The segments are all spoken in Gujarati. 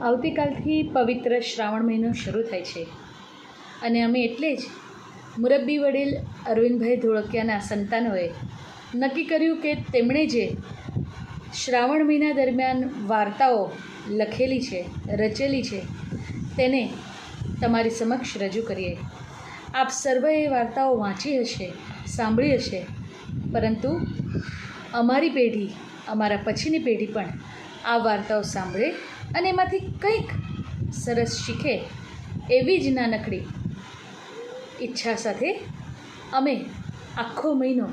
આવતીકાલથી પવિત્ર શ્રાવણ મહિનો શરૂ થાય છે અને અમે એટલે જ મુરબ્બી વડીલ અરવિંદભાઈ ધોળકિયાના સંતાનોએ નક્કી કર્યું કે તેમણે જે શ્રાવણ મહિના દરમિયાન વાર્તાઓ લખેલી છે, રચેલી છે, તેને તમારી સમક્ષ રજૂ કરીએ. આપ સર્વેએ વાર્તાઓ વાંચી હશે, સાંભળી હશે, પરંતુ અમારી પેઢી, અમારા પછીની પેઢી પણ આ વાર્તાઓ સાંભળે અને એમાંથી કંઈક સરસ શીખે એવી જ નાનકડી ઈચ્છા સાથે અમે આખો મહિનો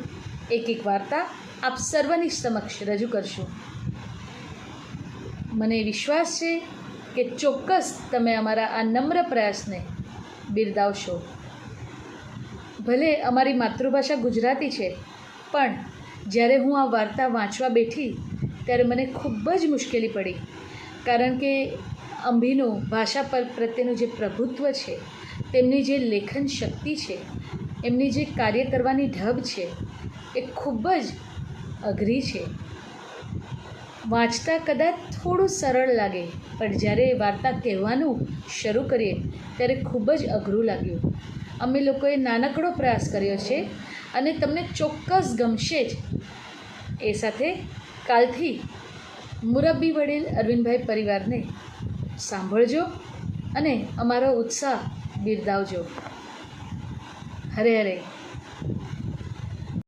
એક એક વાર્તા આપ સર્વની સમક્ષ રજૂ કરશું. મને વિશ્વાસ છે કે ચોક્કસ તમે અમારા આ નમ્ર પ્રયાસને બિરદાવશો. ભલે અમારી માતૃભાષા ગુજરાતી છે, પણ જ્યારે હું આ વાર્તા વાંચવા બેઠી ત્યારે મને ખૂબ જ મુશ્કેલી પડી, કારણ કે અંભીનું ભાષા પર પ્રત્યેનું જે પ્રભુત્વ છે, તેમની જે લેખન શક્તિ છે, એમની જે કાર્ય કરવાની ઢબ છે, એ ખૂબ જ અઘરી છે. વાંચતા કદાચ થોડું સરળ લાગે, પણ જ્યારે વાર્તા કહેવાનું શરૂ કરીએ ત્યારે ખૂબ જ અઘરું લાગ્યું. અમે લોકોએ નાનકડો પ્રયાસ કર્યો છે અને તમને ચોક્કસ ગમશે જ. એ સાથે કાલથી મુરબ્બી વડીલ અરવિંદભાઈ પરિવારને સાંભળજો અને અમારો ઉત્સાહ બિરદાવજો. હરે હરે.